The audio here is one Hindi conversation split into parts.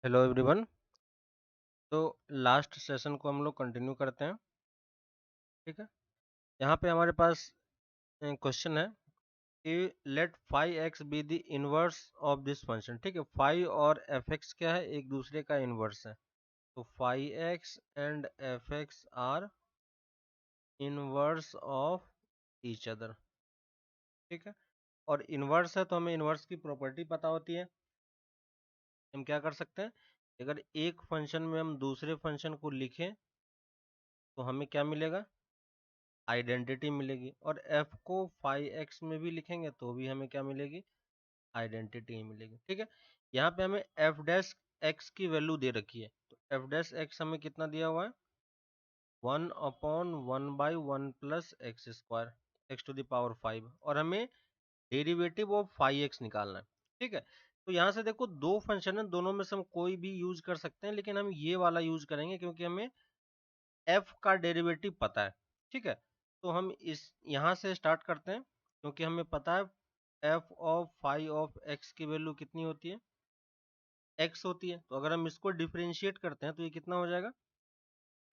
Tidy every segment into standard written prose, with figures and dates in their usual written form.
Hello everyone. तो लास्ट सेशन को हम लोग कंटिन्यू करते हैं। ठीक है, यहाँ पे हमारे पास क्वेश्चन है कि let five X be the inverse of this function. ठीक है, फाइव और एफ एक्स क्या है, एक दूसरे का इनवर्स है। तो five x and F x are inverse of each other. ठीक है, और इनवर्स है तो हमें इनवर्स की प्रॉपर्टी पता होती है। हम क्या कर सकते हैं, अगर एक फंक्शन में हम दूसरे फंक्शन को लिखें तो हमें क्या मिलेगा, आइडेंटिटी मिलेगी। और f को 5x में भी लिखेंगे तो भी हमें क्या मिलेगी, आइडेंटिटी ही मिलेगी। ठीक है, यहाँ पे हमें f डैश x की वैल्यू दे रखी है। तो f डैश x हमें कितना दिया हुआ है, 1/1/1 plus X square X to the power 5, और हमें डेरिवेटिव ऑफ 5x निकालना है। ठीक है, तो यहाँ से देखो दो फंक्शन है, दोनों में से हम कोई भी यूज कर सकते हैं, लेकिन हम ये वाला यूज करेंगे क्योंकि हमें f का डेरिवेटिव पता है। ठीक है, तो हम इस यहाँ से स्टार्ट करते हैं क्योंकि हमें पता है f of five of x की वैल्यू कितनी होती है, x होती है। तो अगर हम इसको डिफरेंशिएट करते हैं तो ये कितना हो जाएगा,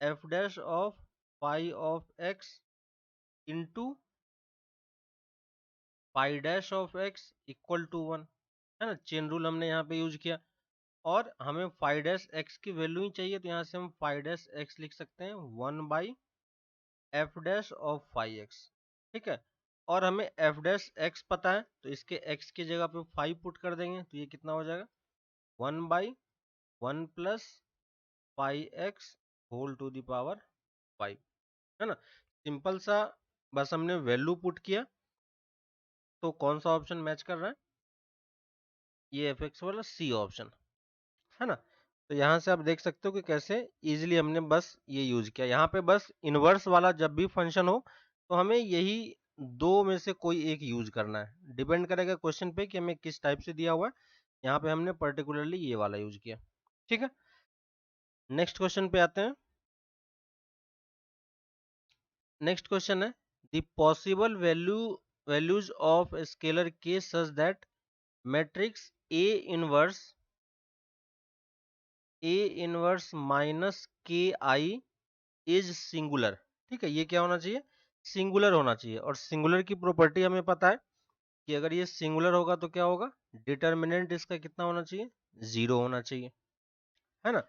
f dash of five of x into five dash of x equal to 1, है ना। चेन रूल हमने यहाँ पे यूज किया, और हमें फाइव डैश x की वैल्यू ही चाहिए, तो यहाँ से हम फाइव डैश x लिख सकते हैं 1 F dash of five x. ठीक है, और हमें एफ डैश एक्स पता है तो इसके एक्स की जगह पे 5 पुट कर देंगे तो ये कितना हो जाएगा, 1/1 प्लस 5x whole to the power 5, है ना। सिंपल सा, बस हमने वैल्यू पुट किया तो कौन सा ऑप्शन मैच कर रहा है, ये एफ एक्स वाला सी ऑप्शन, है ना। तो यहाँ से आप देख सकते हो कि कैसे इजीली हमने बस ये यूज किया। यहाँ पे बस इनवर्स वाला जब भी फंक्शन हो तो हमें यही दो में से कोई एक यूज करना है, डिपेंड करेगा क्वेश्चन पे कि हमें किस टाइप से दिया हुआ है। यहाँ पे हमने पर्टिकुलरली ये वाला यूज किया। ठीक है, नेक्स्ट क्वेश्चन पे आते हैं। नेक्स्ट क्वेश्चन है the possible values of scalar k such that matrix A inverse minus k I is singular. ठीक है, ये क्या होना चाहिए, सिंगुलर होना चाहिए। और सिंगुलर की प्रॉपर्टी हमें पता है कि अगर ये सिंगुलर होगा तो क्या होगा, डिटर्मिनेंट इसका कितना होना चाहिए, जीरो होना चाहिए, है ना।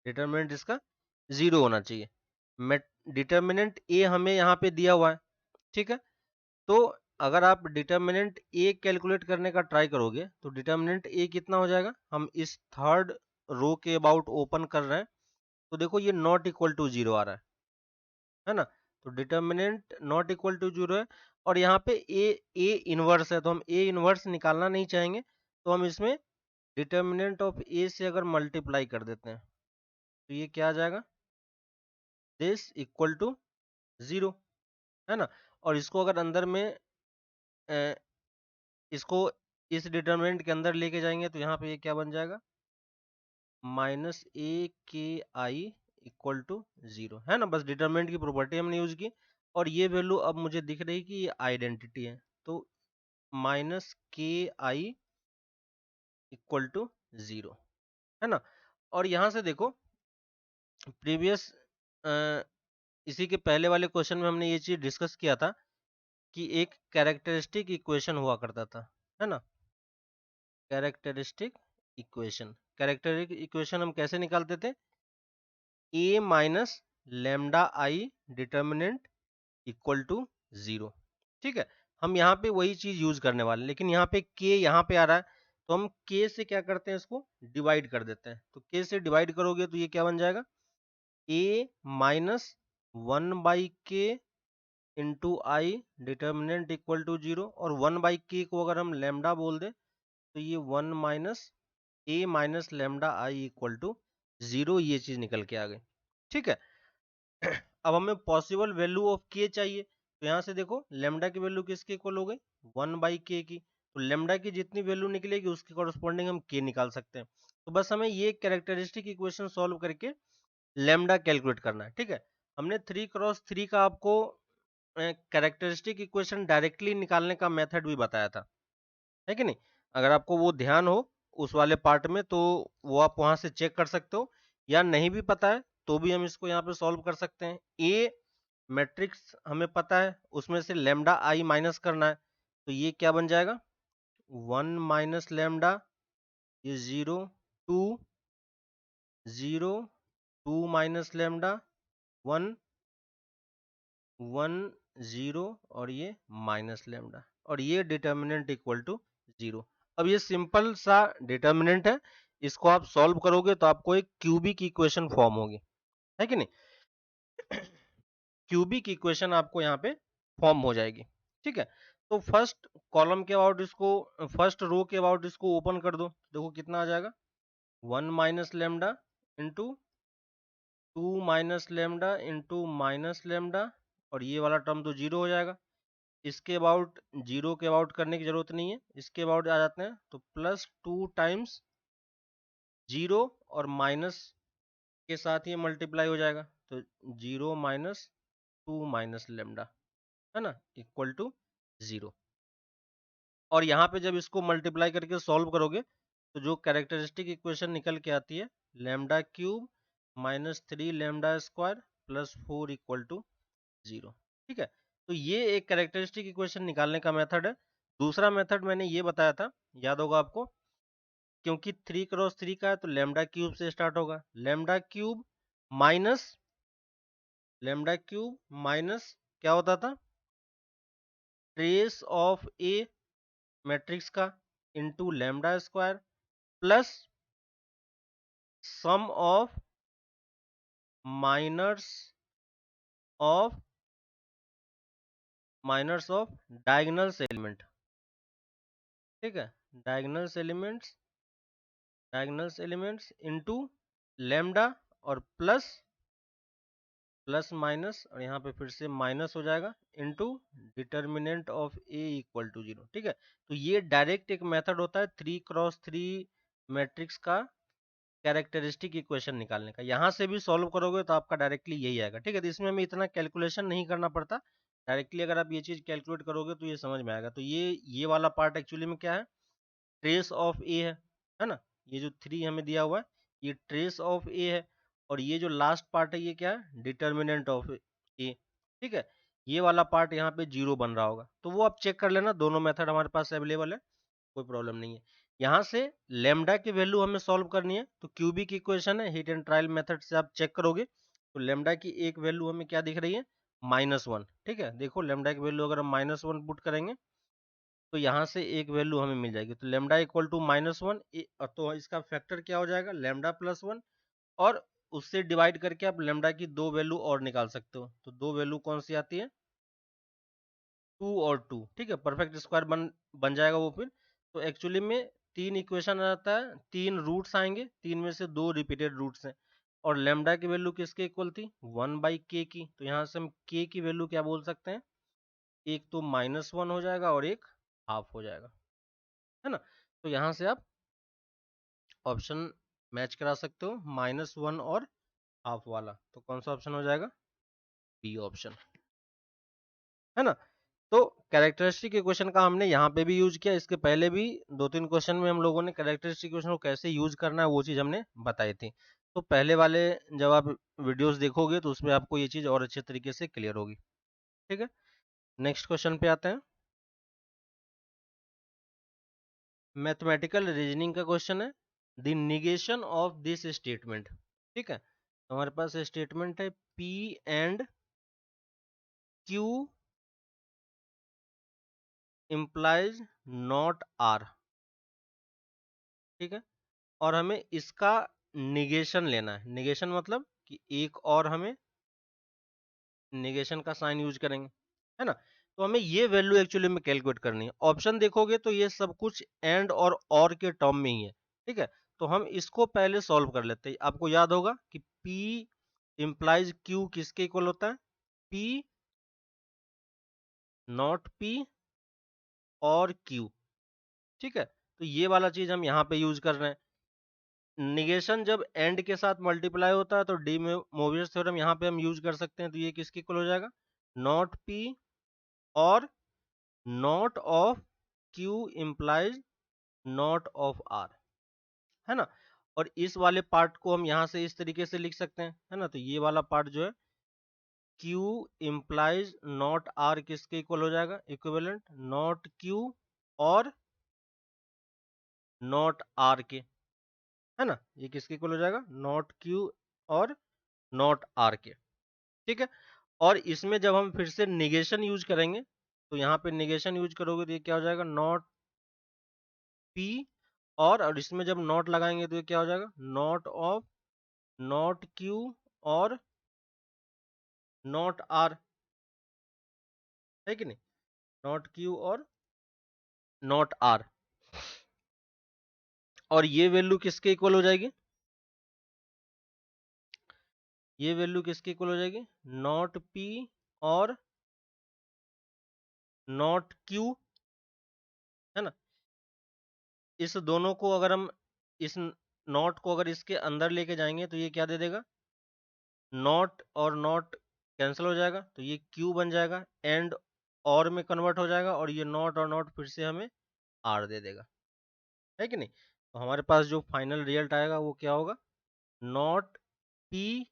डिटर्मिनेंट इसका जीरो होना चाहिए। डिटर्मिनेंट ए हमें यहाँ पे दिया हुआ है। ठीक है, तो अगर आप डिटर्मिनेंट ए कैलकुलेट करने का ट्राई करोगे तो डिटर्मिनेंट ए कितना हो जाएगा, हम इस थर्ड रो के अबाउट ओपन कर रहे हैं तो देखो ये नॉट इक्वल टू जीरो आ रहा है ना। तो determinant not equal to zero है, और यहाँ पे ए इनवर्स है तो हम ए इनवर्स निकालना नहीं चाहेंगे, तो हम इसमें डिटर्मिनेंट ऑफ ए से अगर मल्टीप्लाई कर देते हैं तो ये क्या आ जाएगा, दिस इक्वल टू जीरो, है ना। और इसको अगर अंदर में इसको इस डिटर्मिनेंट के अंदर लेके जाएंगे तो यहाँ पे ये क्या बन जाएगा, माइनस ए के आई इक्वल टू जीरो, है ना। बस डिटर्मिनेंट की प्रॉपर्टी हमने यूज की, और ये वैल्यू अब मुझे दिख रही कि ये आइडेंटिटी है, तो minus k I equal to zero, है ना। और यहाँ से देखो प्रीवियस इसी के पहले वाले क्वेश्चन में हमने ये चीज डिस्कस किया था कि एक कैरेक्टरिस्टिक इक्वेशन हुआ करता था, है ना। कैरेक्टरिस्टिक इक्वेशन हम कैसे निकालते थे, A minus lambda I determinant equal to zero. ठीक है, हम यहाँ पे वही चीज यूज करने वाले हैं, लेकिन यहाँ पे के यहाँ पे आ रहा है तो हम के से क्या करते हैं, इसको डिवाइड कर देते हैं। तो के से डिवाइड करोगे तो ये क्या बन जाएगा, A minus 1/k into I determinant equal to zero, और 1/k को अगर हम लेमडा बोल दे तो ये 1 minus A minus lambda I equal to zero, ये चीज निकल के आ गई। ठीक है, अब हमें पॉसिबल वैल्यू ऑफ के चाहिए, तो यहाँ से देखो लेमडा की वैल्यू किसके इक्वल हो गई, 1/k की। तो लेमडा की जितनी वैल्यू निकलेगी उसके कॉरस्पॉन्डिंग हम के निकाल सकते हैं। तो बस हमें ये कैरेक्टरिस्टिक इक्वेशन सॉल्व करके लेमडा कैलकुलेट करना है। ठीक है, हमने 3x3 का आपको कैरेक्टरिस्टिक इक्वेशन डायरेक्टली निकालने का मेथड भी बताया था, है कि नहीं। अगर आपको वो ध्यान हो उस वाले पार्ट में, तो वो आप वहां से चेक कर सकते हो, या नहीं भी पता है तो भी हम इसको यहाँ पे सॉल्व कर सकते हैं। ए मैट्रिक्स हमें पता है, उसमें से लेमडा आई माइनस करना है, तो ये क्या बन जाएगा, 1 माइनस लेमडा, ये 0, 2, 0, 2 माइनस लेमडा, 1, 1, 0, और ये माइनस लेमडा, और ये डिटर्मिनेंट इक्वल टू 0। अब ये सिंपल सा डिटर्मिनेंट है, इसको आप सॉल्व करोगे तो आपको एक क्यूबिक इक्वेशन फॉर्म होगी, है कि नहीं। क्यूबिक इक्वेशन आपको यहाँ पे फॉर्म हो जाएगी, ठीक है। तो फर्स्ट कॉलम के अबाउट इसको, फर्स्ट रो के अबाउट इसको ओपन कर दो, देखो कितना आ जाएगा, 1 minus lambda into 2 minus lambda into minus lambda, और ये वाला टर्म तो 0 हो जाएगा। इसके अबाउट 0 के अबाउट करने की जरूरत नहीं है, इसके अबाउट आ जाते हैं, तो प्लस 2 टाइम्स 0 और माइनस के साथ ये मल्टीप्लाई हो जाएगा, तो 0 माइनस 2 माइनस लेमडा, है ना, इक्वल टू 0। और यहाँ पे जब इसको मल्टीप्लाई करके सॉल्व करोगे तो जो कैरेक्टरिस्टिक इक्वेशन निकल के आती है, lambda cube minus 3 lambda square plus 4 equal to 0, ठीक है। तो ये एक कैरेक्टरिस्टिक इक्वेशन निकालने का मेथड है। दूसरा मेथड मैंने ये बताया था, याद होगा आपको, क्योंकि 3 क्रॉस 3 का है तो लेमडा क्यूब से स्टार्ट होगा, लेमडा क्यूब माइनस क्या होता था, ट्रेस ऑफ ए मैट्रिक्स का into lambda square plus sum of minors of diagonals element, ठीक है, डायगोनल्स एलिमेंट्स इनटू लेमडा, और प्लस माइनस, और यहाँ पे फिर से माइनस हो जाएगा, into determinant of A equal to 0, ठीक है। तो ये डायरेक्ट एक मेथड होता है 3 क्रॉस 3 मैट्रिक्स का कैरेक्टरिस्टिक इक्वेशन निकालने का। यहाँ से भी सॉल्व करोगे तो आपका डायरेक्टली यही आएगा, ठीक है। तो इसमें हमें इतना कैलकुलेशन नहीं करना पड़ता, डायरेक्टली अगर आप ये चीज कैलकुलेट करोगे तो ये समझ में आएगा। तो ये वाला पार्ट एक्चुअली में क्या है, ट्रेस ऑफ ए है ना, ये जो 3 हमें दिया हुआ है ये ट्रेस ऑफ ए है, और ये जो लास्ट पार्ट है ये क्या है, डिटर्मिनेंट ऑफ ए, ठीक है। ये वाला पार्ट यहाँ पे 0 बन रहा होगा, तो वो आप चेक कर लेना, दोनों मेथड हमारे पास अवेलेबल है, कोई प्रॉब्लम नहीं है। यहाँ से लेमडा की वैल्यू हमें सॉल्व करनी है, तो क्यूबिक इक्वेशन है, हिट एंड ट्रायल मेथड से आप चेक करोगे, तो लेमडा की एक वैल्यू हमें क्या दिख रही है, -1, ठीक है। देखो लेमडा की वैल्यू अगर हम -1 पुट करेंगे तो यहाँ से एक वैल्यू हमें मिल जाएगी, तो लेमडा इक्वल टू -1, तो इसका फैक्टर क्या हो जाएगा, लेमडा प्लस 1, और उससे डिवाइड करके आप लेमडा की 2 वैल्यू और निकाल सकते हो, तो 2 वैल्यू कौन सी आती है, 2 और 2, ठीक है, परफेक्ट स्क्वायर बन जाएगा वो फिर। तो एक्चुअली में 3 इक्वेशन आ जाता है, 3 रूट्स आएंगे, 3 में से 2 रिपीटेड रूट्स हैं, और लेमडा की वैल्यू किसके इक्वल थी, 1/k की, तो यहाँ से हम k की वैल्यू क्या बोल सकते हैं, एक तो -1 हो जाएगा और एक हाफ हो जाएगा, है ना। तो यहाँ से आप ऑप्शन मैच करा सकते हो, -1 और हाफ वाला, तो कौन सा ऑप्शन हो जाएगा, बी ऑप्शन, है ना। तो कैरेक्टरिस्टिक इक्वेशन का हमने यहाँ पे भी यूज किया, इसके पहले भी 2-3 क्वेश्चन में हम लोगों ने कैरेक्टरिस्टिक इक्वेशन को कैसे यूज करना है वो चीज हमने बताई थी। तो पहले वाले जब आप वीडियोस देखोगे तो उसमें आपको ये चीज और अच्छे तरीके से क्लियर होगी, ठीक है। नेक्स्ट क्वेश्चन पे आते हैं, मैथमेटिकल रीजनिंग का क्वेश्चन है, the negation of this statement, ठीक है। तो हमारे पास स्टेटमेंट है P and Q implies not R, ठीक है, और हमें इसका निगेशन लेना है। निगेशन मतलब कि एक और हमें निगेशन का साइन यूज करेंगे, है ना। तो हमें ये वैल्यू एक्चुअली में कैलकुलेट करनी है। ऑप्शन देखोगे तो ये सब कुछ एंड और के टर्म में ही है, ठीक है। तो हम इसको पहले सॉल्व कर लेते हैं। आपको याद होगा कि P इम्प्लाइज Q किसके इक्वल होता है, P नॉट P और Q, ठीक है। तो ये वाला चीज हम यहाँ पे यूज कर रहे हैं। निगेशन जब एंड के साथ मल्टीप्लाई होता है तो डी मोवियस थ्योरम यहाँ पे हम यूज कर सकते हैं, तो ये किसके इक्वल हो जाएगा, नॉट P और not of Q implies not of R, है ना। और इस वाले पार्ट को हम यहाँ से इस तरीके से लिख सकते हैं, है ना। तो ये वाला पार्ट जो है Q इम्प्लाइज नॉट R किसके इक्वल हो जाएगा, इक्विवेलेंट नॉट Q और नॉट R के, है ना। ये किसके इक्वल हो जाएगा, नॉट Q और नॉट R के, ठीक है। और इसमें जब हम फिर से निगेशन यूज करेंगे तो यहाँ पे निगेशन यूज करोगे तो ये क्या हो जाएगा, नॉट P और इसमें जब नॉट लगाएंगे तो ये क्या हो जाएगा, नॉट ऑफ नॉट Q और नॉट R, है कि नहीं, नॉट Q और नॉट R। और ये वैल्यू किसके इक्वल हो जाएगी, ये वैल्यू किसके इक्वल हो जाएगी, नॉट P और नॉट Q, है ना। इस दोनों को अगर हम इस नॉट को अगर इसके अंदर लेके जाएंगे तो ये क्या दे देगा, नॉट और नॉट कैंसिल हो जाएगा तो ये Q बन जाएगा, एंड और में कन्वर्ट हो जाएगा और ये नॉट और नॉट फिर से हमें R दे देगा, है कि नहीं। तो हमारे पास जो फाइनल रिजल्ट आएगा वो क्या होगा, नॉट P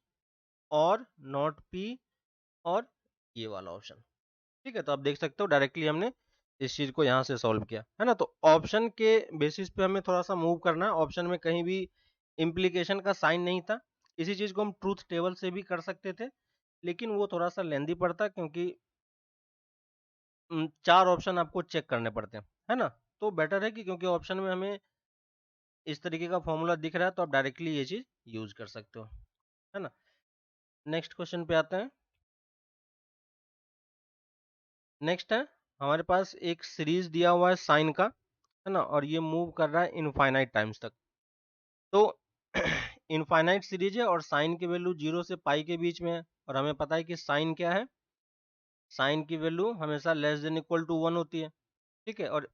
और नॉट P और ये वाला ऑप्शन, ठीक है। तो आप देख सकते हो डायरेक्टली हमने इस चीज को यहाँ से सॉल्व किया, है ना। तो ऑप्शन के बेसिस पे हमें थोड़ा सा मूव करना है, ऑप्शन में कहीं भी इम्प्लीकेशन का साइन नहीं था। इसी चीज को हम ट्रूथ टेबल से भी कर सकते थे, लेकिन वो थोड़ा सा लेंदी पड़ता क्योंकि 4 ऑप्शन आपको चेक करने पड़ते हैं, है ना। तो बेटर है कि क्योंकि ऑप्शन में हमें इस तरीके का फॉर्मूला दिख रहा है तो आप डायरेक्टली ये चीज यूज कर सकते हो, है ना। नेक्स्ट क्वेश्चन पे आते हैं। नेक्स्ट है हमारे पास एक सीरीज दिया हुआ है साइन का, है ना, और ये मूव कर रहा है इनफाइनाइट टाइम्स तक। तो इनफाइनाइट सीरीज है और साइन की वैल्यू 0 से पाई के बीच में है, और हमें पता है कि साइन क्या है, साइन की वैल्यू हमेशा लेस देन इक्वल टू 1 होती है, ठीक है। और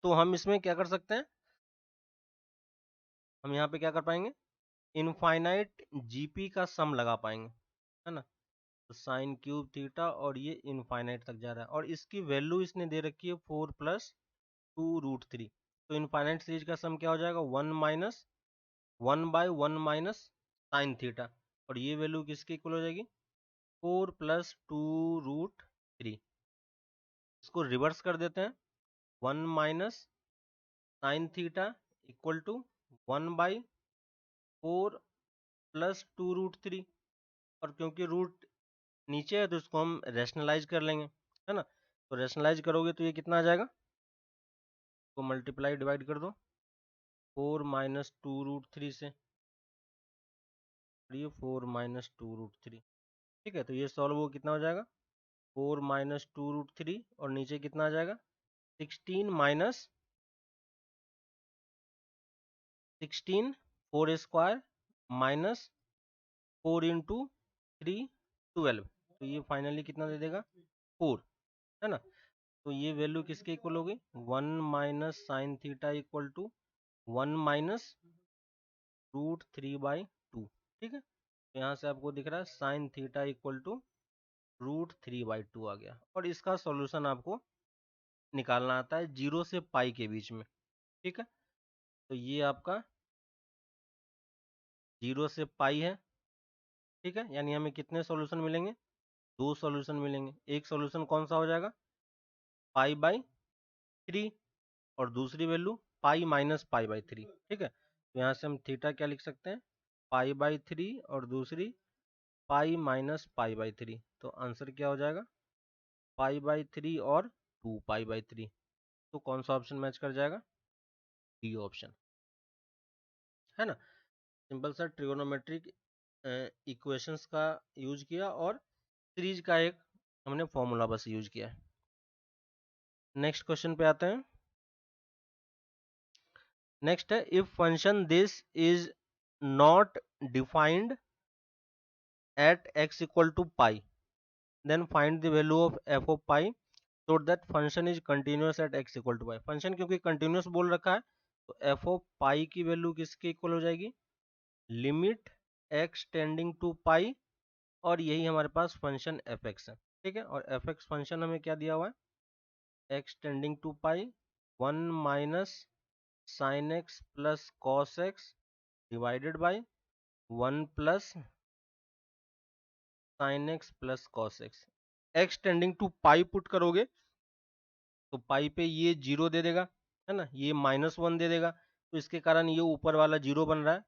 तो हम इसमें क्या कर सकते हैं, हम यहाँ पे क्या कर पाएंगे, इनफाइनाइट जीपी का सम लगा पाएंगे, है ना। तो साइन क्यूब थीटा और ये इनफाइनाइट तक जा रहा है और इसकी वैल्यू इसने दे रखी है 4+2√3। तो इनफाइनाइट सीरीज का सम क्या हो जाएगा, 1 - 1/1 साइन थीटा, और ये वैल्यू किसकी इक्वल हो जाएगी, 4+2√3। इसको रिवर्स कर देते हैं, 1 - साइन थीटा इक्वल टू 1/4+2√3। और क्योंकि रूट नीचे है तो इसको हम रैशनलाइज कर लेंगे, है ना। तो रैशनलाइज करोगे तो ये कितना आ जाएगा, तो मल्टीप्लाई डिवाइड कर दो 4 - 2√3 से, और ये 4 - 2√3, ठीक है। तो ये सॉल्व वो कितना हो जाएगा, 4 - 2√3 और नीचे कितना आ जाएगा, 16 4 स्क्वायर -4 × 3 12। तो ये फाइनली कितना दे देगा, 4, है ना। तो ये वैल्यू किसके इक्वल होगी, 1 - साइन थीटा इक्वल टू 1 - √3/2, ठीक है। तो यहाँ से आपको दिख रहा है साइन थीटा इक्वल टू √3/2 आ गया, और इसका सॉल्यूशन आपको निकालना आता है 0 से पाई के बीच में, ठीक है। तो ये आपका 0 से पाई है, ठीक है। यानी हमें कितने सॉल्यूशन मिलेंगे, 2 सॉल्यूशन मिलेंगे। एक सॉल्यूशन कौन सा हो जाएगा, π/3, और दूसरी वैल्यू π - π/3, ठीक है। तो यहाँ से हम थीटा क्या लिख सकते हैं, π/3 और दूसरी π - π/3। तो आंसर क्या हो जाएगा, π/3 और 2π/3। तो कौन सा ऑप्शन मैच कर जाएगा, डी ऑप्शन, है ना। सिंपल सा ट्रिगोनोमेट्रिक इक्वेशंस का यूज किया और सीरीज का एक हमने फॉर्मूला बस यूज किया है। नेक्स्ट क्वेश्चन पे आते हैं। नेक्स्ट है, if function this is not defined at x equal to pi, then find the value of f of pi so that function is continuous at x equal to pi. Function क्योंकि कंटिन्यूस बोल रखा है तो f ऑफ पाई की वैल्यू किसके इक्वल हो जाएगी, लिमिट x टेंडिंग टू पाई, और यही हमारे पास फंक्शन fx है, ठीक है। और fx फंक्शन हमें क्या दिया हुआ है, x tending to pi 1 - sine x plus cos x divided by 1 प्लस sine x plus cos x. X tending to pi put करोगे तो पाई पे ये जीरो दे देगा, है ना, ये -1 दे देगा, तो इसके कारण ये ऊपर वाला जीरो बन रहा है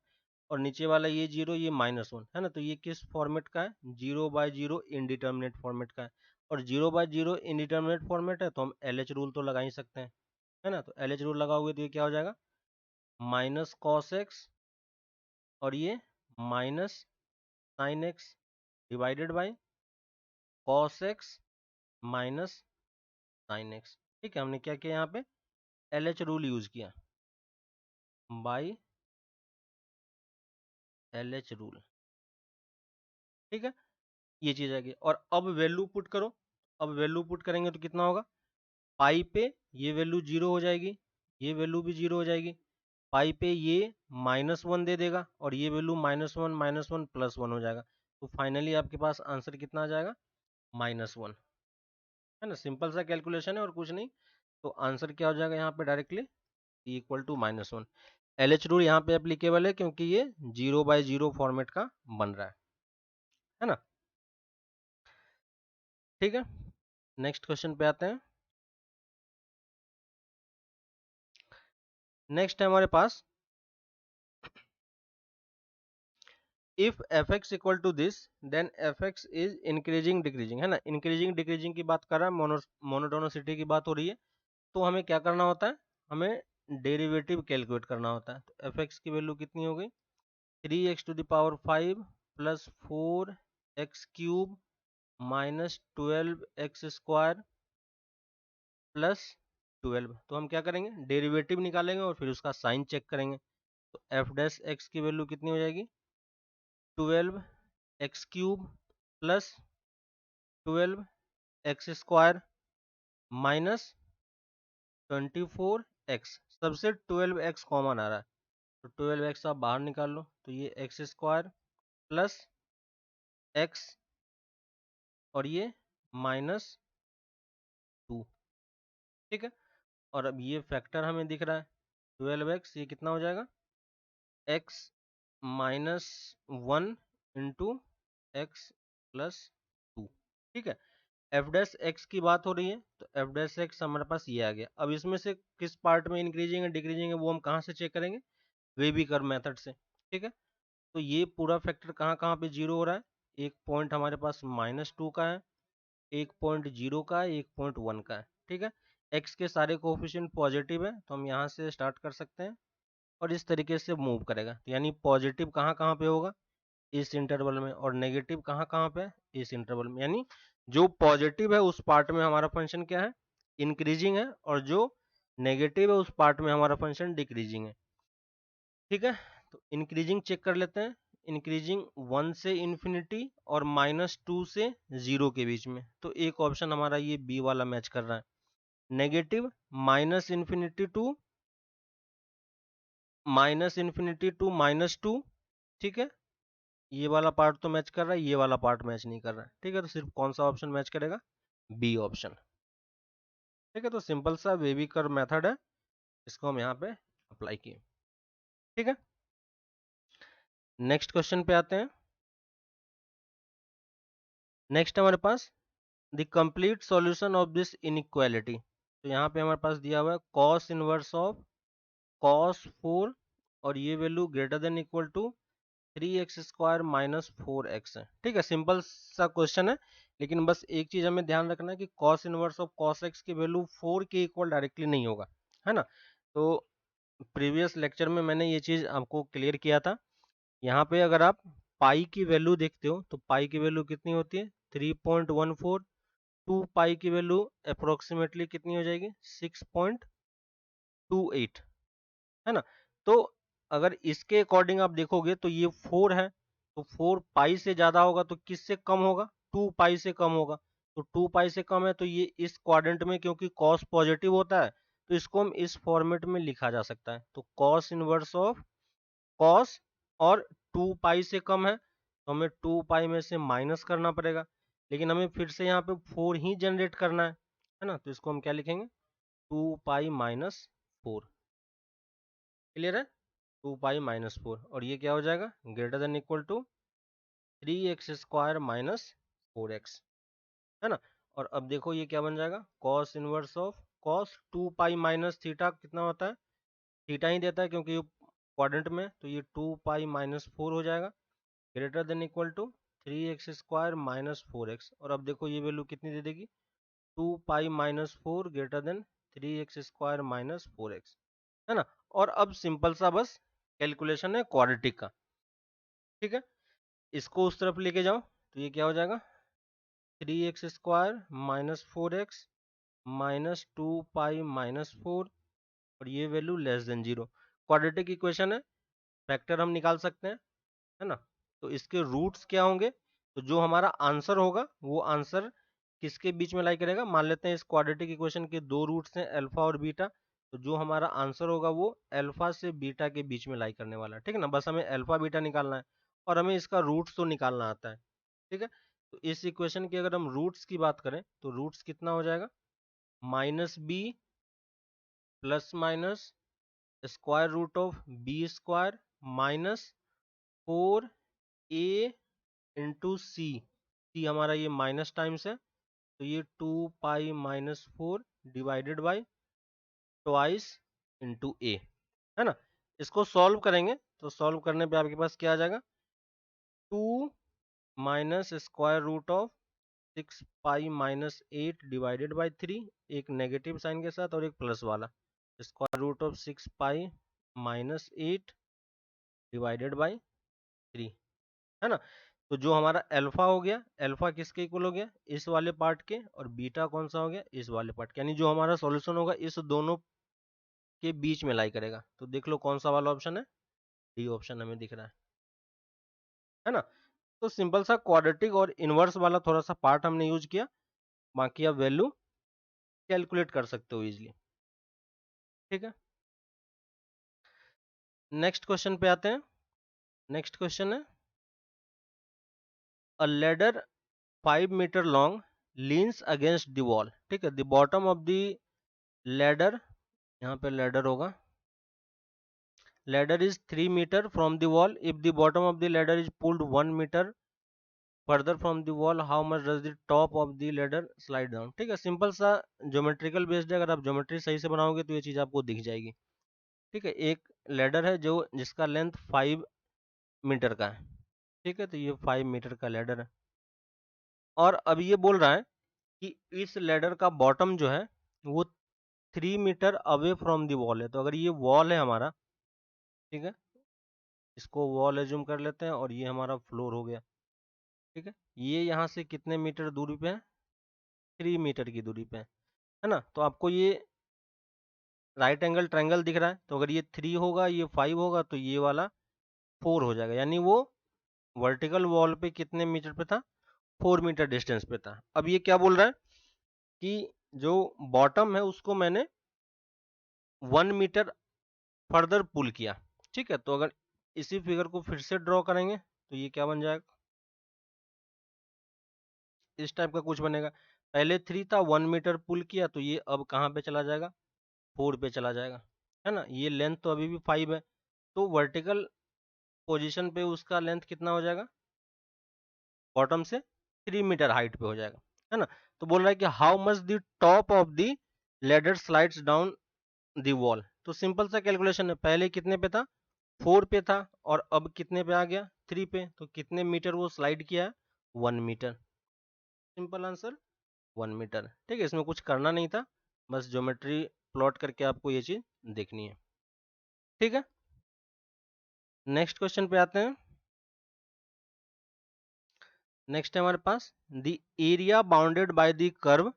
और नीचे वाला ये जीरो, ये -1, है ना। तो ये किस फॉर्मेट का है? 0/0 इनडिटर्मिनेट फॉर्मेट का है। और 0/0 इनडिटर्मिनेट फॉर्मेट है तो हम LH रूल तो लगा ही सकते हैं, है ना। तो LH रूल लगाओगे तो ये क्या हो जाएगा? माइनस कॉस एक्स और ये minus sine x divided by cos x minus sine x. ठीक है, हमने क्या किया यहाँ पे? LH रूल यूज किया, बाई LH रूल। ठीक है, ये चीज आएगी। और अब वैल्यू पुट करो। अब वैल्यू पुट करेंगे तो कितना होगा? पाई पे ये वैल्यू जीरो हो जाएगी, ये वैल्यू भी जीरो हो जाएगी। पाई पे ये -1 दे देगा और ये वैल्यू -1 +1 हो जाएगा। तो फाइनली आपके पास आंसर कितना आ जाएगा? -1, है ना। सिंपल सा कैलकुलेशन है और कुछ नहीं। तो आंसर क्या हो जाएगा यहाँ पे? Directly equal to -1। LH rule यहाँ पे एप्लीकेबल है क्योंकि ये 0/0 फॉर्मेट का बन रहा है ना। ठीक है, नेक्स्ट क्वेश्चन पे आते हैं। नेक्स्ट है हमारे पास, if fx equal to this then fx is increasing decreasing, है ना। इंक्रीजिंग डिक्रीजिंग की बात कर रहा है, मोनोटोनिसिटी की बात हो रही है। तो हमें क्या करना होता है? हमें डेरिवेटिव कैलकुलेट करना होता है। तो fx की वैल्यू कितनी हो गई? 3x⁵ plus 4x³ minus 12x² plus 12। तो हम क्या करेंगे? डेरिवेटिव निकालेंगे और फिर उसका साइन चेक करेंगे। तो f' की वैल्यू कितनी हो जाएगी? 12x³ plus 12x² minus 24x। सबसे 12x कॉमन आ रहा है तो 12x आप बाहर निकाल लो, तो ये x² प्लस x और ये -2। ठीक है, और अब ये फैक्टर हमें दिख रहा है 12x, ये कितना हो जाएगा? x -1 into x plus 2। ठीक है, f' की बात हो रही है तो f' हमारे पास ये आ गया। अब इसमें से किस पार्ट में इंक्रीजिंग है डिक्रीजिंग है वो हम कहाँ से चेक करेंगे? वेबी कर्व मेथड से। ठीक है, तो ये पूरा फैक्टर कहाँ कहाँ पे जीरो हो रहा है? एक पॉइंट हमारे पास -2 का है, एक पॉइंट 0 का है, एक पॉइंट 1 का है। ठीक है, x के सारे कोफिशिएंट पॉजिटिव है तो हम यहाँ से स्टार्ट कर सकते हैं और इस तरीके से मूव करेगा। यानी पॉजिटिव कहाँ कहाँ पे होगा? इस इंटरवल में, और नेगेटिव कहाँ कहाँ पे? इस इंटरवल में। यानी जो पॉजिटिव है उस पार्ट में हमारा फंक्शन क्या है? इंक्रीजिंग है, और जो नेगेटिव है उस पार्ट में हमारा फंक्शन डिक्रीजिंग है। ठीक है, तो इंक्रीजिंग चेक कर लेते हैं। इंक्रीजिंग 1 से इन्फिनिटी और -2 से 0 के बीच में। तो एक ऑप्शन हमारा ये बी वाला मैच कर रहा है। Negative -infinity to -2। ठीक है, ये वाला पार्ट तो मैच कर रहा है, ये वाला पार्ट मैच नहीं कर रहा है। ठीक है, तो सिर्फ कौन सा ऑप्शन मैच करेगा? B option. ठीक है, तो सिंपल सा वेबी कर्व मेथड है, इसको हम यहाँ पे अप्लाई किए। ठीक है, नेक्स्ट क्वेश्चन पे आते हैं। नेक्स्ट हमारे पास the complete solution of this inequality. तो यहाँ पे हमारे पास दिया हुआ है कॉस इनवर्स ऑफ cos 4 और ये value greater than equal to 3x² minus 4x है। ठीक है, सिंपल सा क्वेश्चन है, लेकिन बस एक चीज हमें ध्यान रखना है कि cos inverse of cos x की वैल्यू 4 के इक्वल डायरेक्टली नहीं होगा, है ना। तो प्रीवियस लेक्चर में मैंने ये चीज आपको क्लियर किया था। यहाँ पे अगर आप पाई की वैल्यू देखते हो तो पाई की वैल्यू कितनी होती है? 3.14। 2 पाई की वैल्यू अप्रोक्सीमेटली कितनी हो जाएगी? 6.28, है ना। तो अगर इसके अकॉर्डिंग आप देखोगे तो ये 4 है, तो 4 पाई से ज्यादा होगा तो किससे कम होगा? 2 पाई से कम होगा। तो 2 पाई से कम है तो ये इस क्वाड्रेंट में, क्योंकि कॉस पॉजिटिव होता है तो इसको हम इस फॉर्मेट में लिखा जा सकता है। तो कॉस इनवर्स ऑफ कॉस, और 2 पाई से कम है तो हमें 2 पाई में से माइनस करना पड़ेगा, लेकिन हमें फिर से यहाँ पे 4 ही जनरेट करना है ना। तो इसको हम क्या लिखेंगे? 2 पाई माइनस 4। क्लियर है, 2 पाई-4, और ये क्या हो जाएगा, greater than equal to 3x² minus 4x, है ना। और अब देखो ये क्या बन जाएगा, cos inverse of cos 2 pi minus theta कितना होता है, थीटा ही देता है क्योंकि ये क्वाड्रेंट में, तो ये 2 पाई-4 हो जाएगा, greater than equal to 3x² minus 4x। और अब देखो ये वैल्यू कितनी दे देगी, 2 पाई-4 greater than 3x² minus 4x, है ना। और अब सिंपल सा बस कैलकुलेशन है क्वाड्रेटिक का, ठीक है। इसको उस तरफ लेके जाओ तो ये क्या हो जाएगा, 3x² माइनस 4x माइनस 2 पाई-4, और ये value less than 0। Quadratic equation है, फैक्टर हम निकाल सकते हैं, है ना। तो इसके रूट्स क्या होंगे, तो जो हमारा आंसर होगा वो आंसर किसके बीच में लाई करेगा, मान लेते हैं इस क्वाड्रेटिक इक्वेशन के दो रूट्स हैं अल्फा और बीटा, तो जो हमारा आंसर होगा वो अल्फा से बीटा के बीच में लाई करने वाला है, ठीक है ना। बस हमें अल्फा बीटा निकालना है और हमें इसका रूट्स तो निकालना आता है, ठीक है। तो इस इक्वेशन की अगर हम रूट्स की बात करें तो रूट्स कितना हो जाएगा, -b plus minus square root of b² minus 4a into C हमारा ये माइनस टाइम्स है, तो ये 2 पाई-4 divided by twice into A, है ना। इसको सॉल्व करेंगे तो सॉल्व करने पे आपके पास क्या आ जाएगा, 2 माइनस स्क्वायर रूट ऑफ 6 पाई-8 डिवाइडेड बाई 3, एक नेगेटिव साइन के साथ और एक प्लस वाला, स्क्वायर रूट ऑफ 6 पाई-8 डिवाइडेड बाई 3, है ना। तो जो हमारा अल्फा हो गया, अल्फा किसके इक्वल हो गया, इस वाले पार्ट के, और बीटा कौन सा हो गया, इस वाले पार्ट के, यानी जो हमारा सॉल्यूशन होगा इस दोनों के बीच में लाई करेगा। तो देख लो कौन सा वाला ऑप्शन है, डी ऑप्शन हमें दिख रहा है ना। तो सिंपल सा क्वाड्रेटिक और इनवर्स वाला थोड़ा सा पार्ट हमने यूज किया, बाकी आप वैल्यू कैलकुलेट कर सकते हो इजिली, ठीक है। नेक्स्ट क्वेश्चन पे आते हैं। नेक्स्ट क्वेश्चन है, a ladder 5 metre long leans against the wall, ठीक है। The bottom of the ladder, यहाँ पे लेडर होगा, ladder is 3 meter from the wall. If the bottom of the ladder is pulled 1 meter further from the wall, how much does the top of the ladder slide down, ठीक है। सिंपल सा ज्योमेट्रिकल बेस्ड है, अगर आप ज्योमेट्री सही से बनाओगे तो ये चीज आपको दिख जाएगी, ठीक है। एक लेडर है जो जिसका लेंथ 5 मीटर का है, ठीक है। तो ये 5 मीटर का लेडर है, और अब ये बोल रहा है कि इस लेडर का बॉटम जो है वो 3 metre away from the wall है। तो अगर ये वॉल है हमारा, ठीक है, इसको वॉल एज्यूम कर लेते हैं, और ये हमारा फ्लोर हो गया, ठीक है। ये यहाँ से कितने मीटर दूरी पे है, 3 मीटर की दूरी पे है ना। तो आपको ये राइट एंगल ट्रायंगल दिख रहा है, तो अगर ये 3 होगा ये 5 होगा तो ये वाला 4 हो जाएगा, यानी वो वर्टिकल वॉल पे कितने मीटर पे था, 4 मीटर डिस्टेंस पे था। अब ये क्या बोल रहा है कि जो बॉटम है उसको मैंने 1 मीटर फर्दर पुल किया, ठीक है। तो अगर इसी फिगर को फिर से ड्रॉ करेंगे तो ये क्या बन जाएगा, इस टाइप का कुछ बनेगा। पहले 3 था, 1 मीटर पुल किया तो ये अब कहाँ पे चला जाएगा, 4 पे चला जाएगा, है ना। ये लेंथ तो अभी भी 5 है, तो वर्टिकल पोजीशन पे उसका लेंथ कितना हो जाएगा, बॉटम से 3 मीटर हाइट पे हो जाएगा, है ना। तो बोल रहा है कि how much the top of the ladder slides down the wall. तो सिंपल सा कैलकुलेशन है, पहले कितने पे था, 4 पे था, और अब कितने पे आ गया, 3 पे, तो कितने मीटर वो स्लाइड किया है, 1 मीटर। सिंपल आंसर 1 मीटर, ठीक है। इसमें कुछ करना नहीं था, बस ज्योमेट्री प्लॉट करके आपको ये चीज देखनी है, ठीक है। नेक्स्ट क्वेश्चन पे आते हैं। नेक्स्ट है हमारे पास, the area bounded by the curve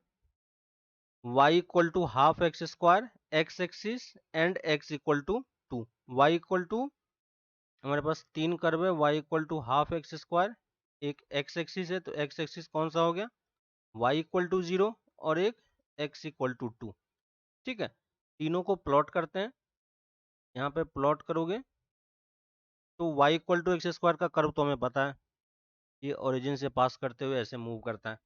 y equal to half x square x axis and x equal to 2। y equal to, हमारे पास 3 कर्व है, y equal to half x square, एक x एक्सिस है, तो x एक्सिस कौन सा हो गया, y इक्वल टू 0, और एक x इक्वल टू 2, ठीक है। तीनों को प्लॉट करते हैं, यहाँ पे प्लॉट करोगे तो y equal to x square का कर्व तो हमें पता है, ये ओरिजिन से पास करते हुए ऐसे मूव करता है,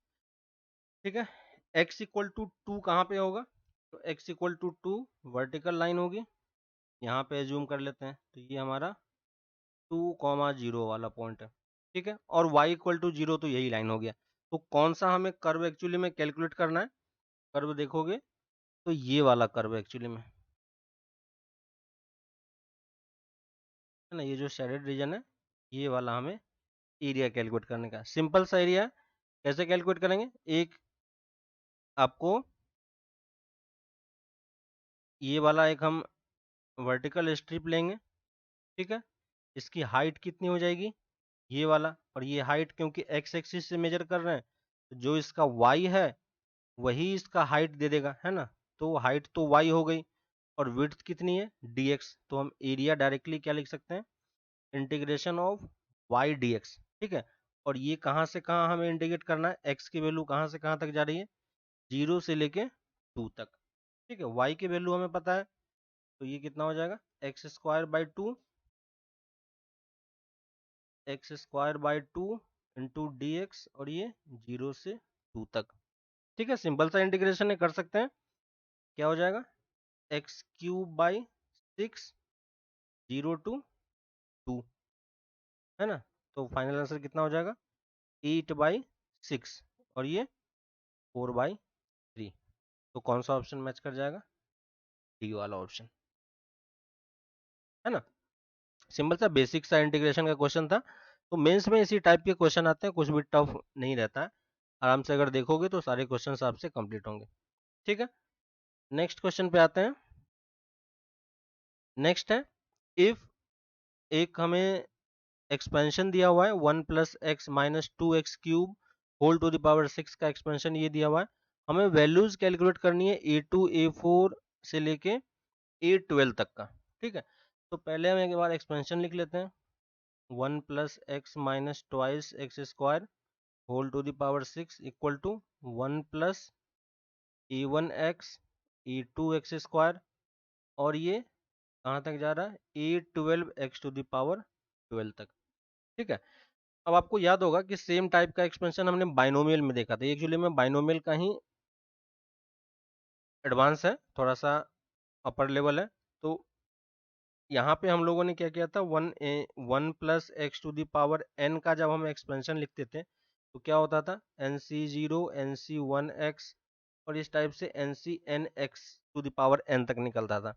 ठीक है। x इक्वल टू 2 कहाँ पे होगा, तो x equal to 2 vertical line होगी, यहाँ पे एज्यूम कर लेते हैं, तो ये हमारा 2,0 वाला पॉइंट है, ठीक है। और y इक्वल टू 0 तो यही लाइन हो गया। तो कौन सा हमें कर्व एक्चुअली में कैलकुलेट करना है? कर्व देखोगे तो ये वाला कर्व एक्चुअली में, है ना, ये जो शेडेड रीजन है, ये वाला हमें एरिया कैलकुलेट करने का। सिंपल सा एरिया, कैसे कैलकुलेट करेंगे? एक आपको ये वाला एक हम वर्टिकल स्ट्रिप लेंगे, ठीक है। इसकी हाइट कितनी हो जाएगी? ये वाला, और ये हाइट क्योंकि एक्स एक्सिस से मेजर कर रहे हैं, तो जो इसका वाई है वही इसका हाइट दे देगा, है ना। तो हाइट तो वाई हो गई, और विड्थ कितनी है? dx। तो हम एरिया डायरेक्टली क्या लिख सकते हैं? इंटीग्रेशन ऑफ वाई dx, ठीक है। और ये कहाँ से कहाँ हमें इंटीग्रेट करना है? x की वैल्यू कहाँ से कहाँ तक जा रही है? 0 से लेके 2 तक, ठीक है। y की वैल्यू हमें पता है, तो ये कितना हो जाएगा? x²/2 x²/2 into D x, और ये 0 से 2 तक, ठीक है। सिंपल सा इंटीग्रेशन है, कर सकते हैं। क्या हो जाएगा? x³/6 0 to 2, है ना। तो फाइनल आंसर कितना हो जाएगा? 8/6, और ये 4/3। तो कौन सा ऑप्शन मैच कर जाएगा? डी वाला ऑप्शन, है ना। सिंपल सा बेसिक सा इंटीग्रेशन का क्वेश्चन था। तो मेंस में इसी टाइप के क्वेश्चन आते हैं, कुछ भी टफ नहीं रहता है। आराम से अगर देखोगे तो सारे क्वेश्चन आपसे कंप्लीट होंगे, ठीक है। नेक्स्ट क्वेश्चन पे आते हैं। नेक्स्ट है, इफ एक हमें एक्सपेंशन दिया हुआ है 1 + x - 2x³ whole to the power 6 का एक्सपेंशन ये दिया हुआ है। हमें वैल्यूज कैलकुलेट करनी है a2 a4 से लेके a12 तक का, ठीक है। तो पहले हम एक बार एक्सपेंशन लिख लेते हैं। 1 + x - 2x² whole to the power 6 equal to 1 + a1x a2x², और ये कहाँ तक जा रहा है? a12x टू द पावर 12 तक, ठीक है। अब आपको याद होगा कि सेम टाइप का एक्सपेंशन हमने बाइनोमियल में देखा था। एक्चुअली में बाइनोमियल का ही एडवांस है, थोड़ा सा अपर लेवल है। तो यहाँ पे हम लोगों ने क्या किया था? 1 + x to the power n का जब हम एक्सपेंशन लिखते थे तो क्या होता था? nc0 nc1x, और इस टाइप से ncnx to the power n तक निकलता था।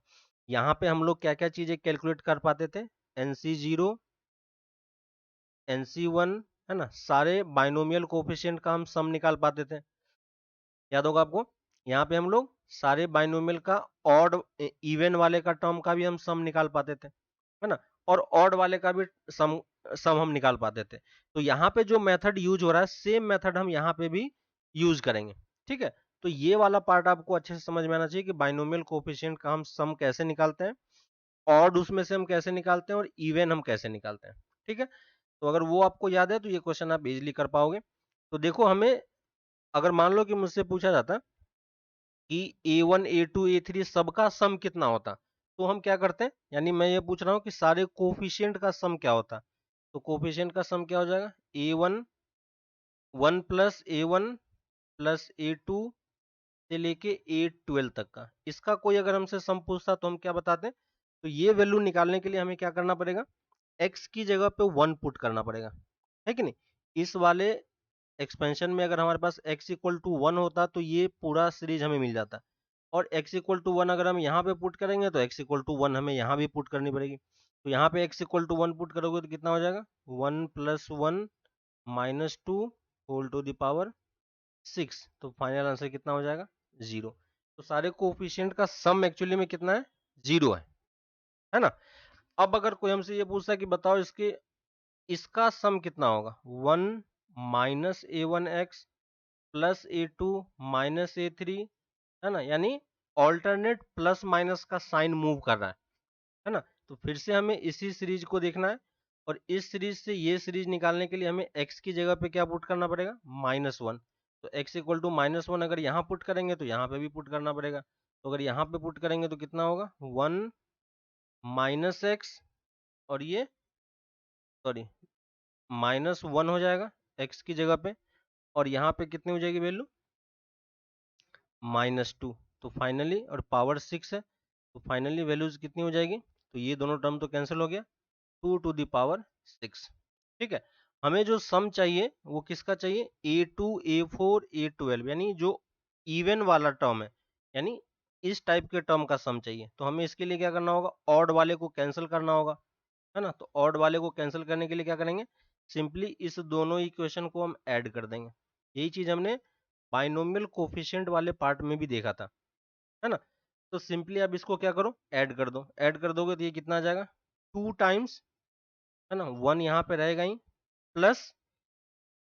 यहाँ पे हम लोग क्या क्या चीजें कैलकुलेट कर पाते थे? nc0 nc1, है ना, सारे बाइनोमियल कोफिशिएंट का हम सम निकाल पाते थे, याद होगा आपको। यहाँ पे हम लोग सारे बाइनोमियल का ऑड इवन वाले का टर्म का भी हम सम निकाल पाते थे, है ना, और ऑड वाले का भी सम सम हम निकाल पाते थे। तो यहाँ पे जो मेथड यूज हो रहा है सेम मेथड हम यहाँ पे भी यूज करेंगे, ठीक है। तो ये वाला पार्ट आपको अच्छे से समझ में आना चाहिए कि बाइनोमियल कोफिशिएंट का हम सम कैसे निकालते हैं, ऑड उसमें से हम कैसे निकालते हैं, और इवन हम कैसे निकालते हैं, ठीक है। तो अगर वो आपको याद है तो ये क्वेश्चन आप इजीली कर पाओगे। तो देखो, हमें अगर मान लो कि मुझसे पूछा जाता कि a1 a2 a3 सबका सम कितना होता, तो हम क्या करते हैं? यानी मैं ये पूछ रहा हूँ कि सारे कोफिशिएंट का सम क्या होता। तो कोफिशिएंट का सम क्या हो जाएगा? a1 1 + a1 + a2 से लेके a12 तक का। इसका कोई अगर हमसे सम पूछता तो हम क्या बताते? तो ये वैल्यू निकालने के लिए हमें क्या करना पड़ेगा? x की जगह पे 1 पुट करना पड़ेगा, है कि नहीं। इस वाले एक्सपेंशन में अगर हमारे पास x = 1 होता तो ये पूरा सीरीज हमें मिल जाता, और x = 1 अगर हम यहाँ पे पुट करेंगे तो x = 1 हमें यहाँ भी पुट करनी पड़ेगी। तो यहाँ पे x = 1 पुट करोगे तो कितना हो जाएगा? 1 + 1 - 2 होल टू द पावर 6। तो फाइनल आंसर कितना हो जाएगा? 0। तो सारे कोफिशिएंट का सम एक्चुअली में कितना है? 0 है ना। अब अगर कोई हमसे ये पूछता है कि बताओ इसका सम कितना होगा? 1 - a1x + a2 - a3, है ना, यानी ऑल्टरनेट प्लस माइनस का साइन मूव कर रहा है ना। तो फिर से हमें इसी सीरीज को देखना है, और इस सीरीज से ये सीरीज निकालने के लिए हमें x की जगह पे क्या पुट करना पड़ेगा? -1। तो x = -1 अगर यहाँ पुट करेंगे तो यहाँ पे भी पुट करना पड़ेगा। तो अगर यहाँ पे पुट करेंगे तो कितना होगा? 1 - x, और ये सॉरी -1 हो जाएगा x की जगह पे, और यहाँ पे कितनी हो जाएगी वैल्यू? -2। तो फाइनली, और पावर 6 है, तो फाइनली वैल्यूज कितनी हो जाएगी? तो ये दोनों टर्म तो कैंसिल हो गया, 2 टू द पावर 6। ठीक है, हमें जो सम चाहिए वो किसका चाहिए, A2 A4 A12, यानी जो इवन वाला टर्म है, यानी इस टाइप के टर्म का सम चाहिए। तो हमें इसके लिए क्या करना होगा, ऑड वाले को कैंसिल करना होगा, है ना। तो ऑड वाले को कैंसिल करने के लिए क्या करेंगे, सिंपली इस दोनों इक्वेशन को हम ऐड कर देंगे। यही चीज हमने बाइनोमियल कोफिशिएंट वाले पार्ट में भी देखा था, है ना। तो सिंपली अब इसको क्या करो, ऐड कर दो। ऐड कर दोगे तो ये कितना आ जाएगा, 2 टाइम्स, है ना, 1 यहाँ पे रहेगा ही, प्लस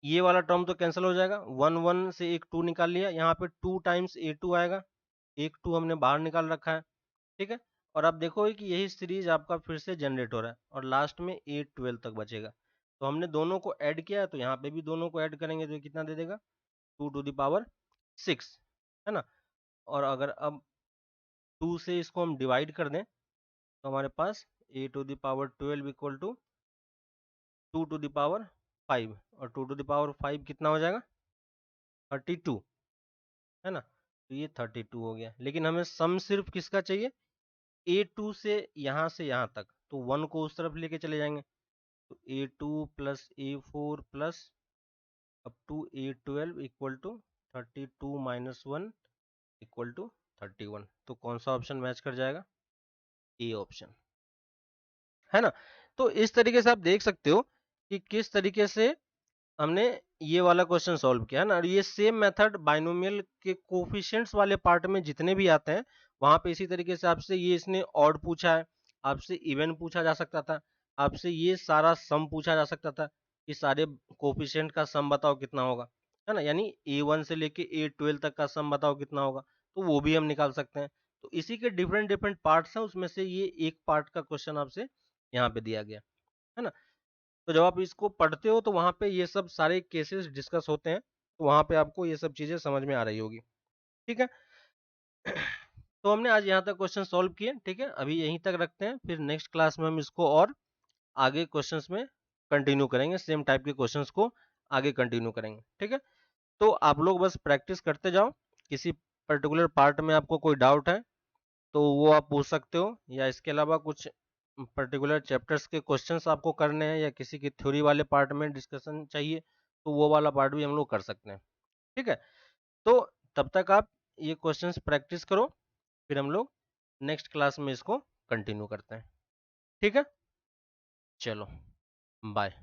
ये वाला टर्म तो कैंसिल हो जाएगा, 1 1 से एक 2 निकाल लिया, यहाँ पे 2 टाइम्स A2 आएगा, एक 2 हमने बाहर निकाल रखा है। ठीक है, और आप देखोगे कि यही सीरीज आपका फिर से जनरेट हो रहा है और लास्ट में A12 तक बचेगा। तो हमने दोनों को ऐड किया है, तो यहाँ पे भी दोनों को ऐड करेंगे तो ये कितना दे देगा, 2 टू द पावर 6, है ना। और अगर अब 2 से इसको हम डिवाइड कर दें तो हमारे पास A to the power 12 equal to 2 to the power 5, और 2 टू द पावर 5 कितना हो जाएगा, 32, है ना। तो ये 32 हो गया, लेकिन हमें सम सिर्फ किसका चाहिए, A2 से यहाँ तक, तो 1 को उस तरफ लेके चले जाएंगे, तो A2 plus A4 plus up to A12 equal to 32 minus 1 equal to 31। तो कौन सा ऑप्शन मैच कर जाएगा, ए ऑप्शन, है ना। तो इस तरीके से आप देख सकते हो कि किस तरीके से हमने ये वाला क्वेश्चन सॉल्व किया, है ना। और ये सेम मेथड बाइनोमियल के कोफिशिएंट्स वाले पार्ट में जितने भी आते हैं वहां पे इसी तरीके से आपसे ये इसने ऑड पूछा है, आपसे इवन पूछा जा सकता था, आपसे ये सारा सम पूछा जा सकता था कि सारे कोफिशिएंट का सम बताओ कितना होगा, है ना, यानी A1 से लेके A12 तक का सम बताओ कितना होगा, तो वो भी हम निकाल सकते हैं। तो इसी के डिफरेंट डिफरेंट पार्ट्स हैं, उसमें से ये एक पार्ट का क्वेश्चन आपसे यहाँ पे दिया गया, है ना। तो जब आप इसको पढ़ते हो तो वहां पे ये सब सारे केसेस डिस्कस होते हैं, तो वहां पे आपको ये सब चीजें समझ में आ रही होगी। ठीक है, तो हमने आज यहाँ तक क्वेश्चन सॉल्व किए। ठीक है, अभी यहीं तक रखते हैं, फिर नेक्स्ट क्लास में हम इसको और आगे क्वेश्चंस में कंटिन्यू करेंगे, सेम टाइप के क्वेश्चंस को आगे कंटिन्यू करेंगे। ठीक है, तो आप लोग बस प्रैक्टिस करते जाओ, किसी पर्टिकुलर पार्ट में आपको कोई डाउट है तो वो आप पूछ सकते हो, या इसके अलावा कुछ पर्टिकुलर चैप्टर्स के क्वेश्चंस आपको करने हैं या किसी की थ्योरी वाले पार्ट में डिस्कशन चाहिए तो वो वाला पार्ट भी हम लोग कर सकते हैं। ठीक है, तो तब तक आप ये क्वेश्चंस प्रैक्टिस करो, फिर हम लोग नेक्स्ट क्लास में इसको कंटिन्यू करते हैं। ठीक है, चलो, बाय।